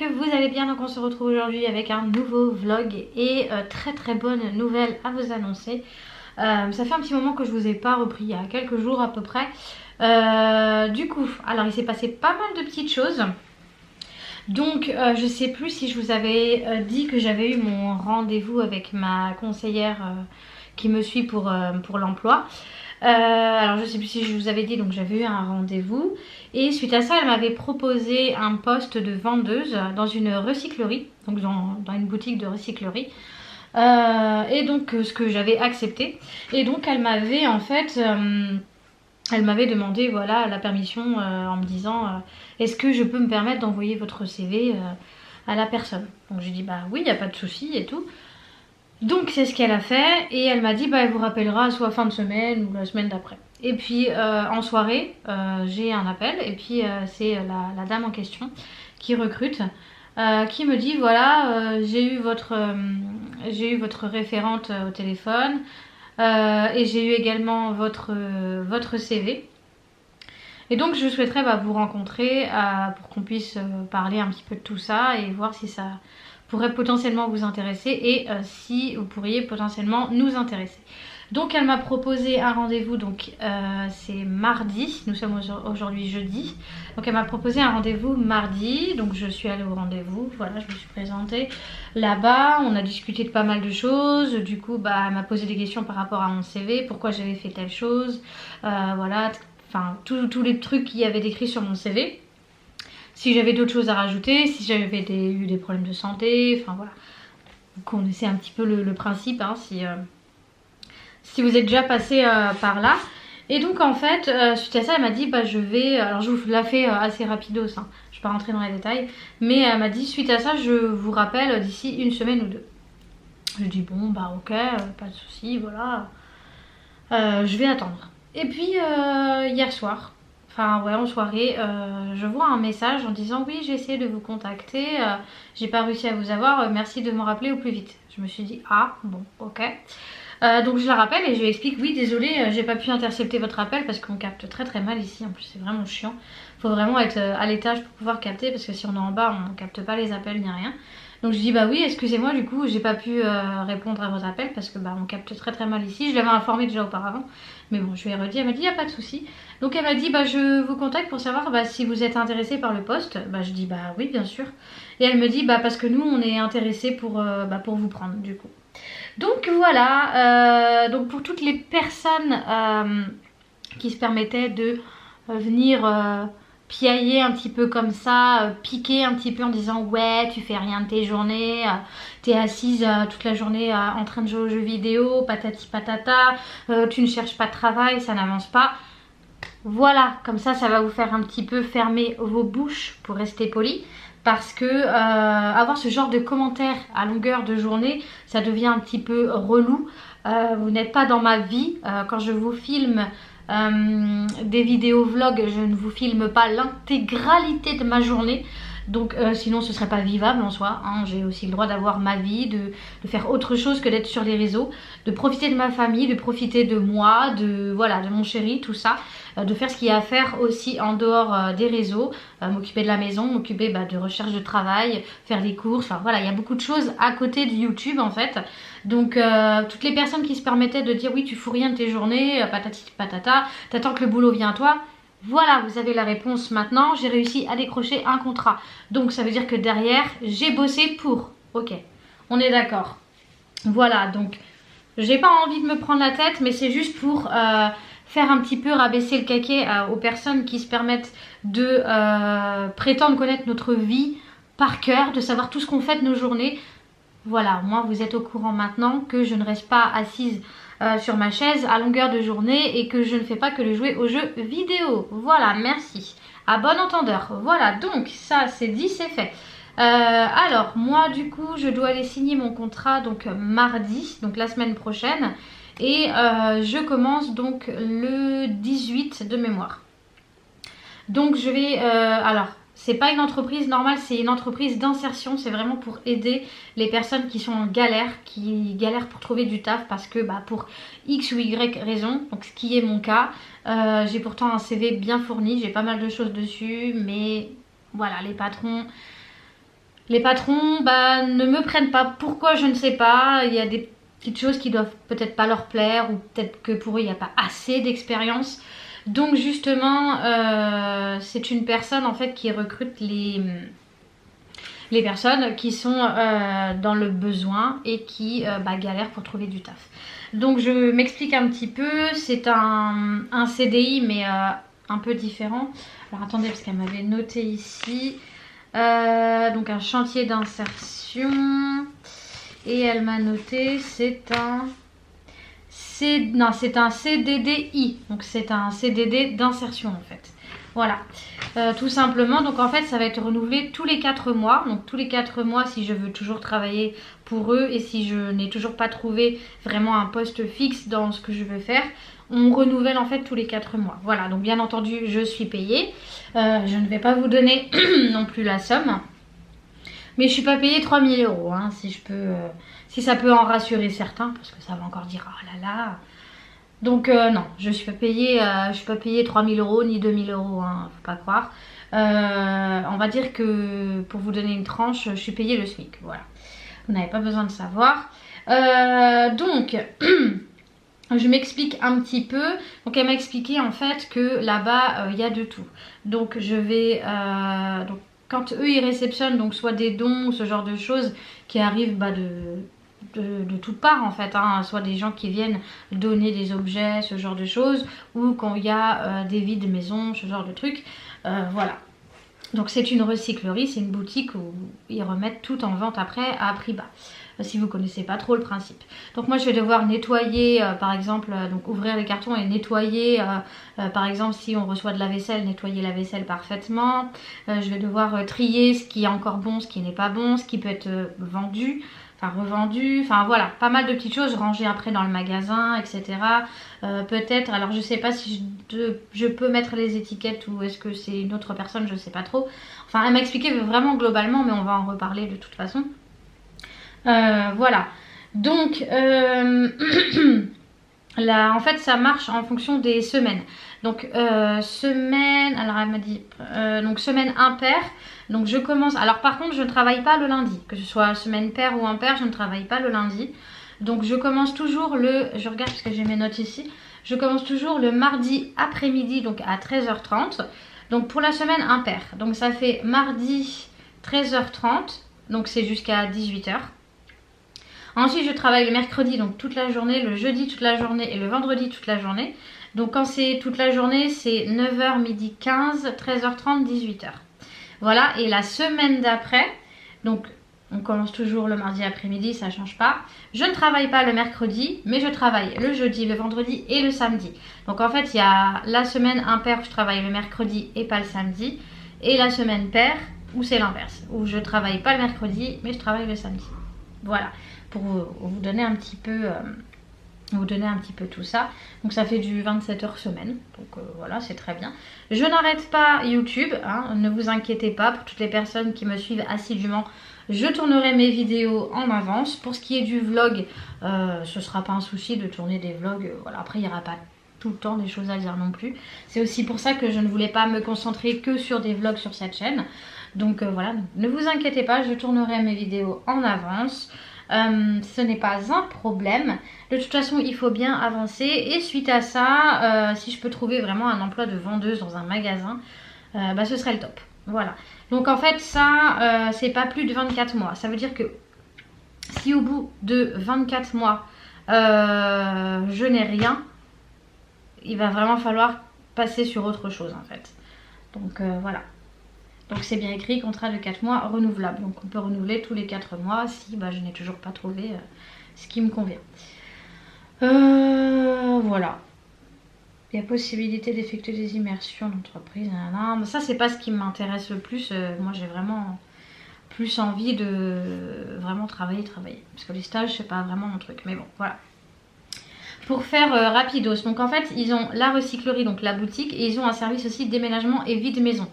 que vous allez bien. Donc on se retrouve aujourd'hui avec un nouveau vlog et très bonne nouvelle à vous annoncer. Ça fait un petit moment que je vous ai pas repris, il y a quelques jours à peu près. Du coup, alors il s'est passé pas mal de petites choses. Donc je sais plus si je vous avais dit que j'avais eu mon rendez-vous avec ma conseillère qui me suit pour l'emploi. Alors je sais plus si je vous avais dit, donc j'avais eu un rendez-vous et suite à ça elle m'avait proposé un poste de vendeuse dans une recyclerie, donc dans une boutique de recyclerie, et donc ce que j'avais accepté. Et donc elle m'avait en fait elle m'avait demandé voilà la permission en me disant est-ce que je peux me permettre d'envoyer votre CV à la personne. Donc j'ai dit bah oui, il n'y a pas de souci et tout. Donc c'est ce qu'elle a fait et elle m'a dit bah elle vous rappellera soit fin de semaine ou la semaine d'après. Et puis en soirée j'ai un appel et puis c'est la dame en question qui recrute, qui me dit voilà j'ai eu votre référente au téléphone et j'ai eu également votre CV. Et donc je souhaiterais vous rencontrer pour qu'on puisse parler un petit peu de tout ça et voir si ça pourrait potentiellement vous intéresser et si vous pourriez potentiellement nous intéresser. Donc elle m'a proposé un rendez-vous, donc c'est mardi, nous sommes aujourd'hui jeudi. Donc elle m'a proposé un rendez-vous mardi, donc je suis allée au rendez-vous, voilà, je me suis présentée là-bas, on a discuté de pas mal de choses. Du coup elle m'a posé des questions par rapport à mon CV, pourquoi j'avais fait telle chose, voilà, enfin tous les trucs qu'il y avait décrits sur mon CV. Si j'avais d'autres choses à rajouter, si j'avais eu des problèmes de santé, enfin voilà. Vous connaissez un petit peu le principe hein, si vous êtes déjà passé par là. Et donc en fait, suite à ça, elle m'a dit bah je vais... Alors je vous la fais assez rapidos, hein, je ne vais pas rentrer dans les détails. Mais elle m'a dit suite à ça, je vous rappelle d'ici une semaine ou deux. Je dis bon bah ok, pas de souci, voilà. Je vais attendre. Et puis hier soir... Enfin ouais en soirée, je vois un message en disant oui j'ai essayé de vous contacter, j'ai pas réussi à vous avoir, merci de me rappeler au plus vite. Je me suis dit ah bon ok. Donc je la rappelle et je lui explique oui désolée j'ai pas pu intercepter votre appel parce qu'on capte très mal ici, en plus c'est vraiment chiant. Faut vraiment être à l'étage pour pouvoir capter parce que si on est en bas on capte pas les appels ni rien. Donc je dis bah oui excusez-moi du coup j'ai pas pu répondre à votre appel parce que on capte très mal ici. Je l'avais informé déjà auparavant mais bon je lui ai redit, elle m'a dit y a pas de souci. Donc elle m'a dit bah je vous contacte pour savoir si vous êtes intéressé par le poste. Je dis bah oui bien sûr. Et elle me dit parce que nous on est intéressé pour vous prendre du coup. Donc voilà, donc pour toutes les personnes qui se permettaient de venir piailler un petit peu comme ça, piquer un petit peu en disant ouais tu fais rien de tes journées, t'es assise toute la journée en train de jouer aux jeux vidéo, patati patata, tu ne cherches pas de travail, ça n'avance pas. Voilà, comme ça va vous faire un petit peu fermer vos bouches pour rester poli. Parce que avoir ce genre de commentaires à longueur de journée, ça devient un petit peu relou. Vous n'êtes pas dans ma vie. Quand je vous filme des vidéos vlogs, je ne vous filme pas l'intégralité de ma journée. Donc sinon ce serait pas vivable en soi hein. J'ai aussi le droit d'avoir ma vie, de faire autre chose que d'être sur les réseaux, de profiter de ma famille, de profiter de moi, de mon chéri, tout ça, de faire ce qu'il y a à faire aussi en dehors des réseaux, m'occuper de la maison, m'occuper de recherche de travail, faire des courses, enfin voilà, il y a beaucoup de choses à côté de YouTube en fait. Donc toutes les personnes qui se permettaient de dire oui tu fous rien de tes journées, patati patata, t'attends que le boulot vienne à toi. Voilà, vous avez la réponse maintenant, j'ai réussi à décrocher un contrat. Donc ça veut dire que derrière, j'ai bossé pour. Ok, on est d'accord. Voilà, donc j'ai pas envie de me prendre la tête, mais c'est juste pour faire un petit peu rabaisser le caquet aux personnes qui se permettent de prétendre connaître notre vie par cœur, de savoir tout ce qu'on fait de nos journées. Voilà, moi vous êtes au courant maintenant que je ne reste pas assise sur ma chaise à longueur de journée et que je ne fais pas que de jouer aux jeux vidéo. Voilà, merci. À bon entendeur. Voilà, donc ça c'est dit, c'est fait. Alors, moi du coup, je dois aller signer mon contrat donc mardi, donc la semaine prochaine. Et je commence donc le 18 de mémoire. Donc je vais... alors... C'est pas une entreprise normale, c'est une entreprise d'insertion. C'est vraiment pour aider les personnes qui sont en galère, qui galèrent pour trouver du taf parce que pour X ou Y raison, donc ce qui est mon cas, j'ai pourtant un CV bien fourni, j'ai pas mal de choses dessus, mais voilà, les patrons les patrons ne me prennent pas. Pourquoi, je ne sais pas. Il y a des petites choses qui doivent peut-être pas leur plaire, ou peut-être que pour eux il n'y a pas assez d'expérience. Donc justement, c'est une personne en fait qui recrute les personnes qui sont dans le besoin et qui galèrent pour trouver du taf. Donc je m'explique un petit peu. C'est un CDI mais un peu différent. Alors attendez, parce qu'elle m'avait noté ici. Donc un chantier d'insertion. Et elle m'a noté, c'est un CDDI. Donc c'est un CDD d'insertion en fait. Voilà, tout simplement. Donc en fait ça va être renouvelé tous les 4 mois. Donc tous les 4 mois si je veux toujours travailler pour eux et si je n'ai toujours pas trouvé vraiment un poste fixe dans ce que je veux faire, on renouvelle en fait tous les 4 mois. Voilà, donc bien entendu je suis payée. Je ne vais pas vous donner non plus la somme. Mais je suis pas payée 3 000 €, hein, si ça peut en rassurer certains, parce que ça va encore dire oh là là. Donc non, je suis pas payée 3 000 € ni 2 000 €, hein, faut pas croire. On va dire que pour vous donner une tranche, je suis payée le SMIC, voilà. Vous n'avez pas besoin de savoir. Donc je m'explique un petit peu. Donc elle m'a expliqué en fait que là-bas il y a de tout. Donc je vais donc quand eux ils réceptionnent donc soit des dons ou ce genre de choses qui arrivent de toutes parts en fait, hein, soit des gens qui viennent donner des objets, ce genre de choses, ou quand il y a des vides maison, ce genre de trucs, voilà. Donc c'est une recyclerie, c'est une boutique où ils remettent tout en vente après à prix bas, si vous connaissez pas trop le principe. Donc moi je vais devoir nettoyer par exemple, donc ouvrir les cartons et nettoyer, par exemple si on reçoit de la vaisselle, nettoyer la vaisselle parfaitement. Je vais devoir trier ce qui est encore bon, ce qui n'est pas bon, ce qui peut être vendu, enfin revendu, enfin voilà, pas mal de petites choses, ranger après dans le magasin, etc. Peut-être, alors je sais pas si je peux mettre les étiquettes ou est-ce que c'est une autre personne, je sais pas trop. Enfin elle m'a expliqué vraiment globalement, mais on va en reparler de toute façon. Voilà, donc là en fait ça marche en fonction des semaines. Donc semaine, alors elle m'a dit donc semaine impair. Donc je commence, alors par contre je ne travaille pas le lundi, que ce soit semaine paire ou impair, je ne travaille pas le lundi. Donc je commence toujours je regarde parce que j'ai mes notes ici, je commence toujours le mardi après-midi, donc à 13h30. Donc pour la semaine impair, donc ça fait mardi 13h30, donc c'est jusqu'à 18h. Ensuite je travaille le mercredi donc toute la journée, le jeudi toute la journée et le vendredi toute la journée. Donc quand c'est toute la journée c'est 9h, midi 15, 13h30, 18h. Voilà, et la semaine d'après, donc on commence toujours le mardi après-midi, ça ne change pas. Je ne travaille pas le mercredi, mais je travaille le jeudi, le vendredi et le samedi. Donc en fait il y a la semaine impair où je travaille le mercredi et pas le samedi. Et la semaine paire où c'est l'inverse, où je ne travaille pas le mercredi mais je travaille le samedi. Voilà, pour vous donner un petit peu tout ça. Donc ça fait du 27 heures semaine, donc voilà, c'est très bien. Je n'arrête pas YouTube, hein, ne vous inquiétez pas, pour toutes les personnes qui me suivent assidûment, je tournerai mes vidéos en avance. Pour ce qui est du vlog, ce sera pas un souci de tourner des vlogs, voilà. Après il n'y aura pas tout le temps des choses à dire non plus. C'est aussi pour ça que je ne voulais pas me concentrer que sur des vlogs sur cette chaîne. Donc voilà, ne vous inquiétez pas, je tournerai mes vidéos en avance. Ce n'est pas un problème. De toute façon il faut bien avancer. Et suite à ça, si je peux trouver vraiment un emploi de vendeuse dans un magasin, ce serait le top. Voilà. Donc en fait ça c'est pas plus de 24 mois. Ça veut dire que si au bout de 24 mois je n'ai rien, il va vraiment falloir passer sur autre chose en fait. Donc voilà. Donc c'est bien écrit, contrat de 4 mois renouvelable. Donc on peut renouveler tous les 4 mois si je n'ai toujours pas trouvé ce qui me convient. Voilà. Il y a possibilité d'effectuer des immersions d'entreprise. Mais ça c'est pas ce qui m'intéresse le plus. Moi j'ai vraiment plus envie de vraiment travailler. Parce que les stages c'est pas vraiment mon truc. Mais bon voilà. Pour faire rapidos. Donc en fait ils ont la recyclerie, donc la boutique. Et ils ont un service aussi de déménagement et vide maison.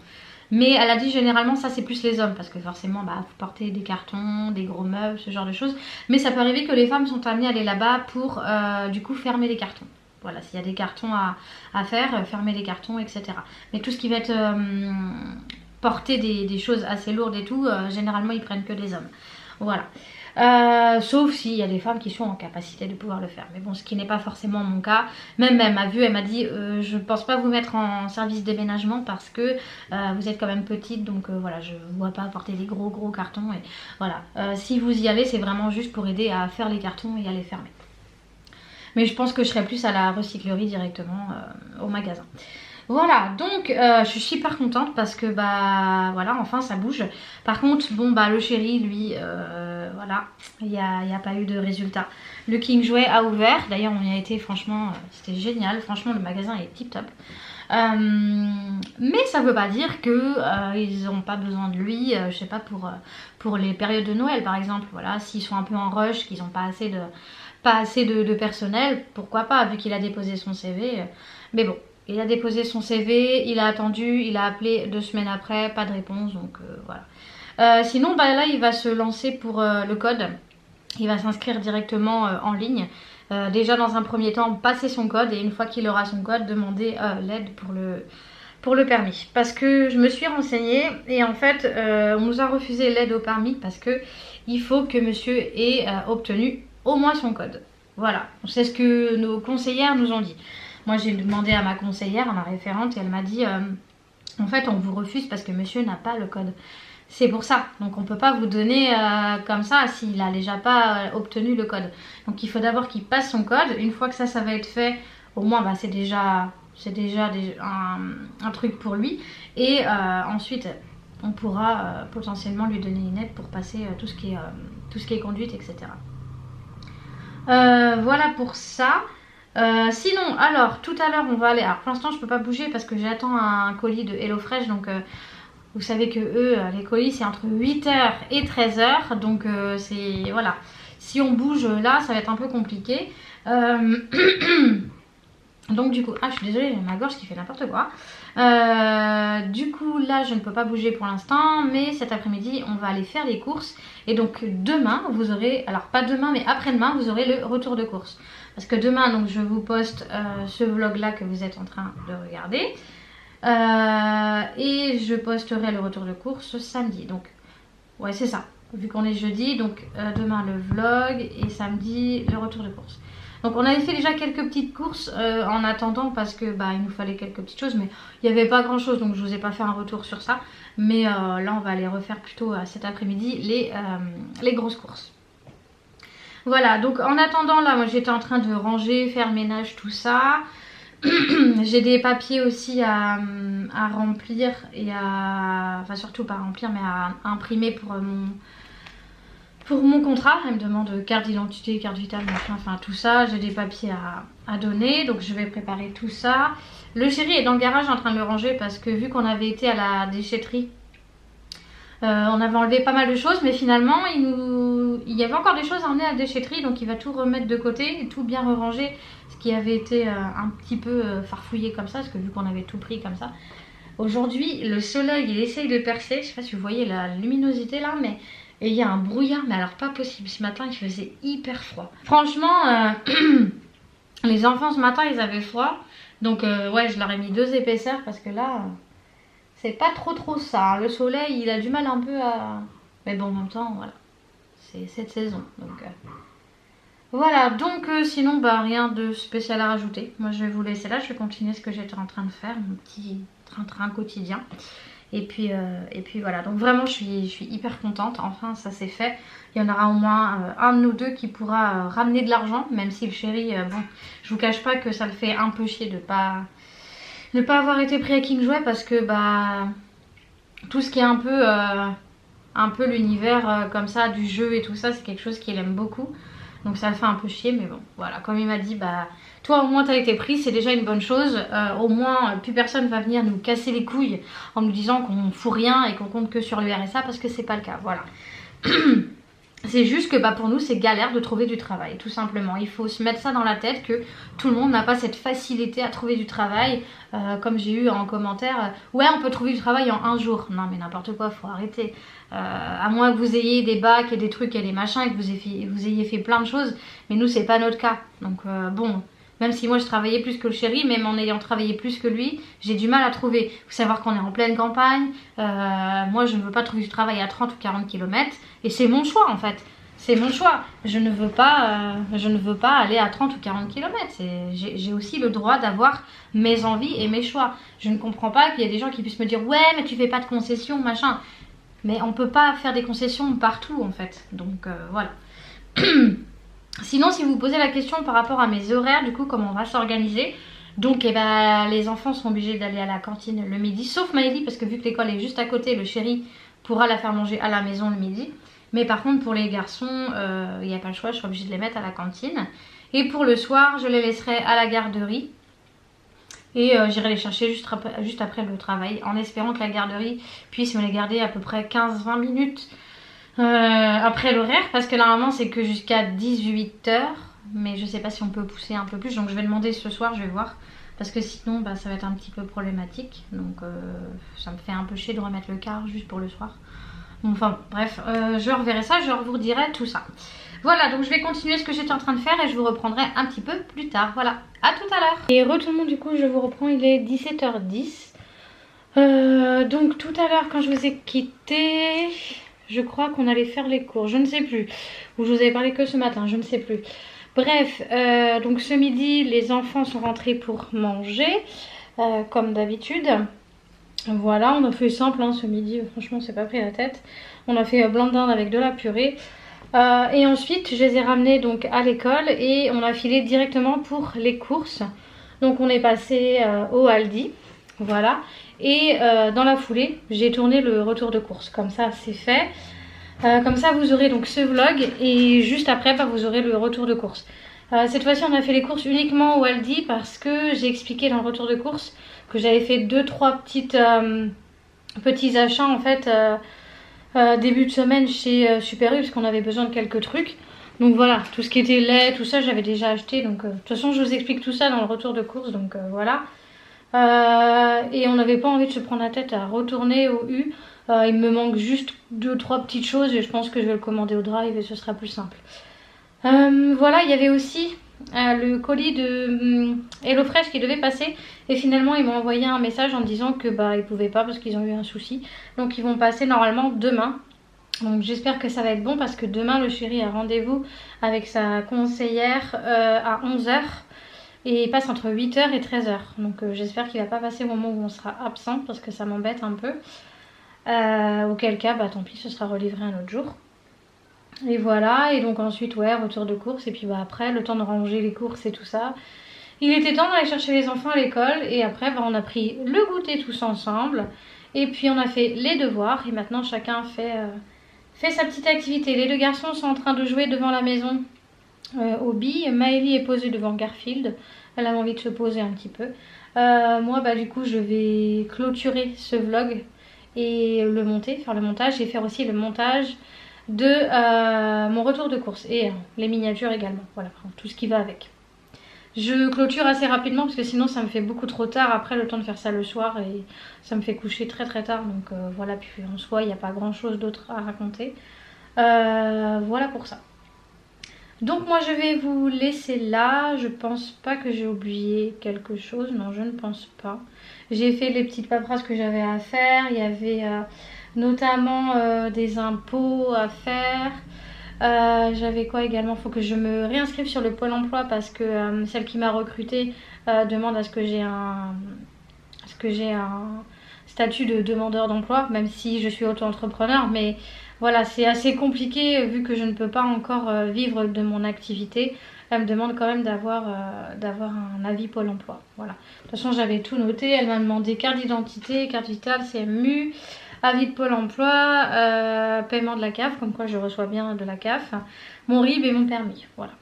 Mais elle a dit généralement ça c'est plus les hommes parce que forcément vous portez des cartons, des gros meubles, ce genre de choses. Mais ça peut arriver que les femmes sont amenées à aller là-bas pour du coup fermer les cartons. Voilà, s'il y a des cartons à faire, fermer les cartons, etc. Mais tout ce qui va être porter des choses assez lourdes et tout, généralement ils prennent que des hommes. Voilà. Sauf s'il y a des femmes qui sont en capacité de pouvoir le faire. Mais bon, ce qui n'est pas forcément mon cas. Même elle m'a vu, elle m'a dit je ne pense pas vous mettre en service déménagement parce que vous êtes quand même petite. Donc voilà, je ne vois pas porter des gros cartons. Et voilà, si vous y allez, c'est vraiment juste pour aider à faire les cartons et à les fermer. Mais je pense que je serai plus à la recyclerie directement au magasin. Voilà, donc je suis super contente parce que bah voilà, enfin ça bouge. Par contre, bon bah le chéri, lui, voilà, il n'y a pas eu de résultat. Le King Jouet a ouvert, d'ailleurs on y a été, franchement, c'était génial. Franchement, le magasin est tip top. Mais ça veut pas dire que ils n'ont pas besoin de lui, je sais pas, pour les périodes de Noël par exemple. Voilà, s'ils sont un peu en rush, qu'ils n'ont pas assez de personnel, pourquoi pas, vu qu'il a déposé son CV. Mais bon. Il a déposé son CV, il a attendu, il a appelé 2 semaines après, pas de réponse, donc voilà. Sinon, bah, là, il va se lancer pour le code. Il va s'inscrire directement en ligne. Déjà, dans un premier temps, passer son code et une fois qu'il aura son code, demander l'aide pour le permis. Parce que je me suis renseignée et en fait, on nous a refusé l'aide au permis parce que il faut que monsieur ait obtenu au moins son code. Voilà, c'est ce que nos conseillères nous ont dit. Moi j'ai demandé à ma conseillère, à ma référente, et elle m'a dit en fait on vous refuse parce que monsieur n'a pas le code. C'est pour ça, donc on ne peut pas vous donner comme ça s'il n'a déjà pas obtenu le code. Donc il faut d'abord qu'il passe son code. Une fois que ça va être fait, au moins bah, c'est déjà un truc pour lui. Et ensuite on pourra potentiellement lui donner une aide pour passer tout ce qui est conduite, etc. Voilà pour ça. Sinon, alors tout à l'heure on va aller, alors pour l'instant je peux pas bouger parce que j'attends un colis de HelloFresh, donc vous savez que eux, les colis c'est entre 8h et 13h, donc c'est, voilà, si on bouge là ça va être un peu compliqué. Donc du coup, je suis désolée, j'ai ma gorge qui fait n'importe quoi. Du coup là je ne peux pas bouger pour l'instant, mais cet après-midi on va aller faire les courses. Et donc demain vous aurez, alors pas demain mais après-demain, vous aurez le retour de course. Parce que demain donc je vous poste ce vlog là que vous êtes en train de regarder. Et je posterai le retour de course samedi. Donc ouais c'est ça, vu qu'on est jeudi, donc demain le vlog et samedi le retour de course. Donc on avait fait déjà quelques petites courses en attendant parce que bah, il nous fallait quelques petites choses, mais il n'y avait pas grand chose, donc je vous ai pas fait un retour sur ça. Mais là on va aller refaire plutôt cet après-midi les grosses courses. Voilà, donc en attendant là moi j'étais en train de ranger, faire le ménage, tout ça. J'ai des papiers aussi à remplir et enfin surtout pas à remplir mais à imprimer pour mon contrat. Elle me demande carte d'identité, carte vitale, machin, enfin tout ça. J'ai des papiers à donner, donc je vais préparer tout ça. Le chéri est dans le garage en train de le ranger parce que vu qu'on avait été à la déchetterie, on avait enlevé pas mal de choses, mais finalement il y avait encore des choses à emmener à la déchetterie, donc il va tout remettre de côté et tout bien ranger, ce qui avait été un petit peu farfouillé comme ça, parce que vu qu'on avait tout pris comme ça. Aujourd'hui le soleil il essaye de percer, je sais pas si vous voyez la luminosité là, mais et il y a un brouillard, mais alors pas possible. Ce matin il faisait hyper froid. Franchement les enfants ce matin ils avaient froid, donc ouais je leur ai mis 2 épaisseurs parce que là c'est pas trop ça. Le soleil il a du mal un peu à... Mais bon en même temps voilà, c'est cette saison. Donc voilà, donc sinon bah rien de spécial à rajouter. Moi je vais vous laisser là, je vais continuer ce que j'étais en train de faire, mon petit train-train quotidien. Et puis voilà, donc vraiment je suis hyper contente, enfin ça c'est fait. Il y en aura au moins un de nous deux qui pourra ramener de l'argent, même si le chéri, bon, je vous cache pas que ça le fait un peu chier de pas avoir été pris à King Jouet parce que bah tout ce qui est un peu l'univers comme ça du jeu et tout ça, c'est quelque chose qu'il aime beaucoup. Donc ça le fait un peu chier, mais bon voilà, comme il m'a dit bah toi au moins t'as été pris, c'est déjà une bonne chose. Au moins plus personne va venir nous casser les couilles en nous disant qu'on fout rien et qu'on compte que sur le RSA, parce que c'est pas le cas, voilà. C'est juste que bah, pour nous c'est galère de trouver du travail, tout simplement. Il faut se mettre ça dans la tête que tout le monde n'a pas cette facilité à trouver du travail. Comme j'ai eu en commentaire, ouais on peut trouver du travail en 1 jour. Non mais n'importe quoi, faut arrêter. À moins que vous ayez des bacs et des trucs et des machins et que vous ayez fait plein de choses. Mais nous c'est pas notre cas. Donc bon, Même si moi je travaillais plus que le chéri, même en ayant travaillé plus que lui, j'ai du mal à trouver. Il faut savoir qu'on est en pleine campagne. Moi je ne veux pas trouver du travail à 30 ou 40 km. Et c'est mon choix en fait. C'est mon choix. Je ne veux pas aller à 30 ou 40 km. J'ai aussi le droit d'avoir mes envies et mes choix. Je ne comprends pas qu'il y ait des gens qui puissent me dire ouais mais tu fais pas de concessions, machin. Mais on peut pas faire des concessions partout en fait. Donc voilà. Sinon si vous vous posez la question par rapport à mes horaires, du coup comment on va s'organiser. Donc les enfants sont obligés d'aller à la cantine le midi. Sauf Maëlie parce que vu que l'école est juste à côté, le chéri pourra la faire manger à la maison le midi. Mais par contre pour les garçons, il n'y a pas le choix, je suis obligée de les mettre à la cantine. Et pour le soir, je les laisserai à la garderie. Et j'irai les chercher juste après le travail, en espérant que la garderie puisse me les garder à peu près 15-20 minutes après l'horaire. Parce que normalement c'est que jusqu'à 18h. Mais je sais pas si on peut pousser un peu plus. Donc je vais demander ce soir, je vais voir. Parce que sinon ça va être un petit peu problématique. Donc ça me fait un peu chier de remettre le quart juste pour le soir. Enfin bref, je reverrai ça, je vous redirai tout ça. Voilà, donc je vais continuer ce que j'étais en train de faire et je vous reprendrai un petit peu plus tard. Voilà, à tout à l'heure. Et tout le monde, du coup, je vous reprends, il est 17h10. Donc tout à l'heure, quand je vous ai quitté, je crois qu'on allait faire les cours, je ne sais plus. Ou je vous avais parlé que ce matin, je ne sais plus. Bref, donc ce midi, les enfants sont rentrés pour manger, comme d'habitude. Voilà, on a fait simple hein, ce midi, franchement c'est pas pris la tête. On a fait blanc de dinde avec de la purée. Et ensuite je les ai ramenés donc à l'école et on a filé directement pour les courses. Donc on est passé au Aldi, voilà. Et dans la foulée j'ai tourné le retour de course, comme ça c'est fait. Comme ça vous aurez donc ce vlog et juste après vous aurez le retour de course. Cette fois-ci on a fait les courses uniquement au Aldi parce que j'ai expliqué dans le retour de course que j'avais fait 2-3 petits achats en fait début de semaine chez Super U parce qu'on avait besoin de quelques trucs. Donc voilà, tout ce qui était lait, tout ça j'avais déjà acheté. Donc de toute façon je vous explique tout ça dans le retour de course. Donc voilà. Et on n'avait pas envie de se prendre la tête à retourner au U. Il me manque juste 2-3 petites choses et je pense que je vais le commander au drive et ce sera plus simple. Voilà, il y avait aussi le colis de HelloFresh qui devait passer et finalement ils m'ont envoyé un message en disant que ils pouvaient pas parce qu'ils ont eu un souci. Donc ils vont passer normalement demain. Donc j'espère que ça va être bon parce que demain le chéri a rendez-vous avec sa conseillère à 11h. Et il passe entre 8h et 13h. Donc j'espère qu'il va pas passer au moment où on sera absent parce que ça m'embête un peu. Auquel cas, tant pis, ce sera relivré un autre jour. Et voilà, et donc ensuite, ouais, retour de course. Et puis après, le temps de ranger les courses et tout ça. Il était temps d'aller chercher les enfants à l'école. Et après, on a pris le goûter tous ensemble. Et puis on a fait les devoirs. Et maintenant, chacun fait sa petite activité. Les deux garçons sont en train de jouer devant la maison. Aux billes. Maëlie est posée devant Garfield. Elle a envie de se poser un petit peu. Moi, du coup, je vais clôturer ce vlog et le monter, faire le montage et faire aussi le montage de mon retour de course et les miniatures également. Voilà, tout ce qui va avec. Je clôture assez rapidement parce que sinon ça me fait beaucoup trop tard après le temps de faire ça le soir et ça me fait coucher très très tard. Donc voilà, puis en soi, il n'y a pas grand chose d'autre à raconter. Voilà pour ça. Donc moi je vais vous laisser là. Je pense pas que j'ai oublié quelque chose. Non, je ne pense pas. J'ai fait les petites paperasses que j'avais à faire. Il y avait notamment des impôts à faire. J'avais quoi également? Il faut que je me réinscrive sur le Pôle emploi parce que celle qui m'a recrutée demande à ce que j'ai un statut de demandeur d'emploi, même si je suis auto-entrepreneur. Mais voilà, c'est assez compliqué vu que je ne peux pas encore vivre de mon activité. Elle me demande quand même d'avoir un avis Pôle emploi. Voilà. De toute façon, j'avais tout noté. Elle m'a demandé carte d'identité, carte vitale, CMU, avis de Pôle emploi, paiement de la CAF, comme quoi je reçois bien de la CAF, mon RIB et mon permis. Voilà.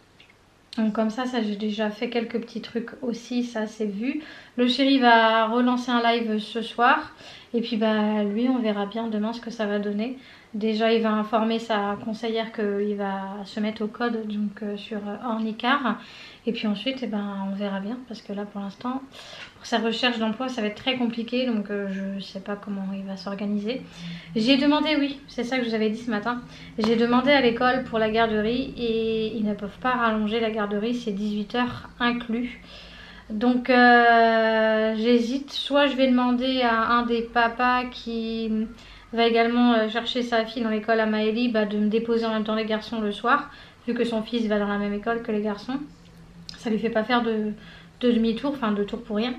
Donc comme ça j'ai déjà fait quelques petits trucs aussi, ça c'est vu. Le chéri va relancer un live ce soir. Et puis lui on verra bien demain ce que ça va donner. Déjà il va informer sa conseillère qu'il va se mettre au code donc sur Ornicar. Et puis ensuite on verra bien parce que là pour l'instant pour sa recherche d'emploi ça va être très compliqué, donc je sais pas comment il va s'organiser. J'ai demandé, oui c'est ça que je vous avais dit ce matin, j'ai demandé à l'école pour la garderie et ils ne peuvent pas rallonger la garderie, c'est 18 heures inclus. Donc j'hésite, soit je vais demander à un des papas qui va également chercher sa fille dans l'école à Maëlie de me déposer en même temps les garçons le soir, vu que son fils va dans la même école que les garçons. Ça lui fait pas faire de demi-tour, enfin de tour pour rien.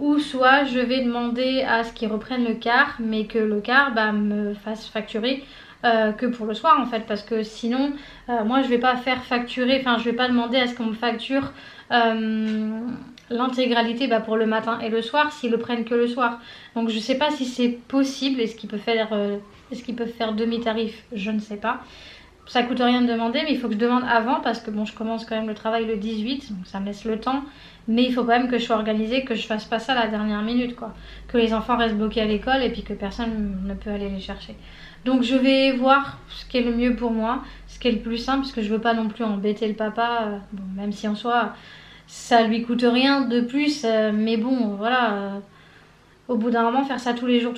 Ou soit je vais demander à ce qu'ils reprennent le car, mais que le car me fasse facturer que pour le soir en fait, parce que sinon moi je vais pas faire facturer, enfin je vais pas demander à ce qu'on me facture l'intégralité pour le matin et le soir s'ils le prennent que le soir. Donc je sais pas si c'est possible, est-ce qu'ils peuvent faire demi-tarif, je ne sais pas. Ça coûte rien de demander, mais il faut que je demande avant parce que bon, je commence quand même le travail le 18, donc ça me laisse le temps. Mais il faut quand même que je sois organisée, que je fasse pas ça à la dernière minute, quoi. Que les enfants restent bloqués à l'école et puis que personne ne peut aller les chercher. Donc je vais voir ce qui est le mieux pour moi, ce qui est le plus simple, parce que je veux pas non plus embêter le papa. Bon, même si en soi, ça lui coûte rien de plus, mais bon, voilà. Au bout d'un moment, faire ça tous les jours,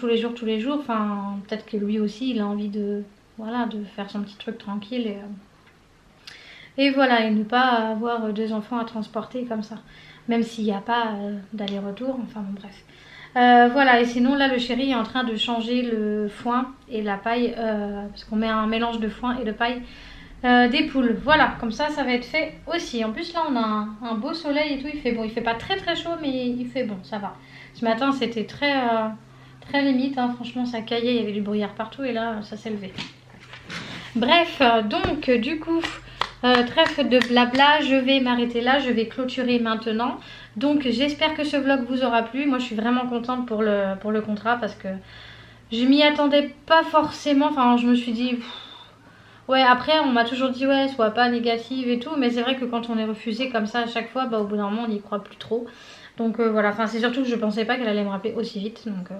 enfin, peut-être que lui aussi, il a envie de faire son petit truc tranquille et voilà, et ne pas avoir deux enfants à transporter comme ça, même s'il n'y a pas d'aller-retour, enfin bon bref. Voilà, et sinon là le chéri est en train de changer le foin et la paille, parce qu'on met un mélange de foin et de paille des poules. Voilà, comme ça va être fait aussi. En plus là on a un beau soleil et tout, il fait bon, il fait pas très très chaud mais il fait bon, ça va. Ce matin c'était très limite, hein. Franchement ça caillait, il y avait du brouillard partout et là ça s'est levé. Bref, donc du coup, trêve de blabla, je vais m'arrêter là, je vais clôturer maintenant. Donc j'espère que ce vlog vous aura plu. Moi je suis vraiment contente pour le contrat parce que je m'y attendais pas forcément. Enfin je me suis dit, ouais, après on m'a toujours dit ouais, sois pas négative et tout. Mais c'est vrai que quand on est refusé comme ça à chaque fois, au bout d'un moment on n'y croit plus trop. Donc voilà, enfin c'est surtout que je pensais pas qu'elle allait me rappeler aussi vite. Donc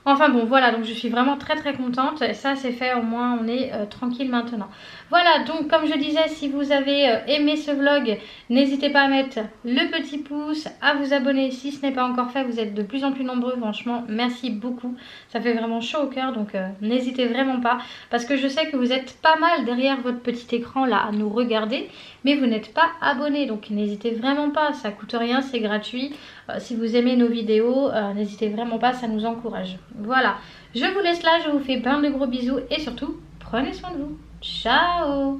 enfin bon voilà, donc je suis vraiment très très contente, ça c'est fait, au moins on est tranquille maintenant. Voilà, donc comme je disais, si vous avez aimé ce vlog, n'hésitez pas à mettre le petit pouce, à vous abonner si ce n'est pas encore fait, vous êtes de plus en plus nombreux, franchement merci beaucoup, ça fait vraiment chaud au cœur, donc n'hésitez vraiment pas, parce que je sais que vous êtes pas mal derrière votre petit écran là à nous regarder, mais vous n'êtes pas abonné, donc n'hésitez vraiment pas, ça coûte rien, c'est gratuit. Si vous aimez nos vidéos, n'hésitez vraiment pas, ça nous encourage. Voilà, je vous laisse là, je vous fais plein de gros bisous et surtout, prenez soin de vous. Ciao!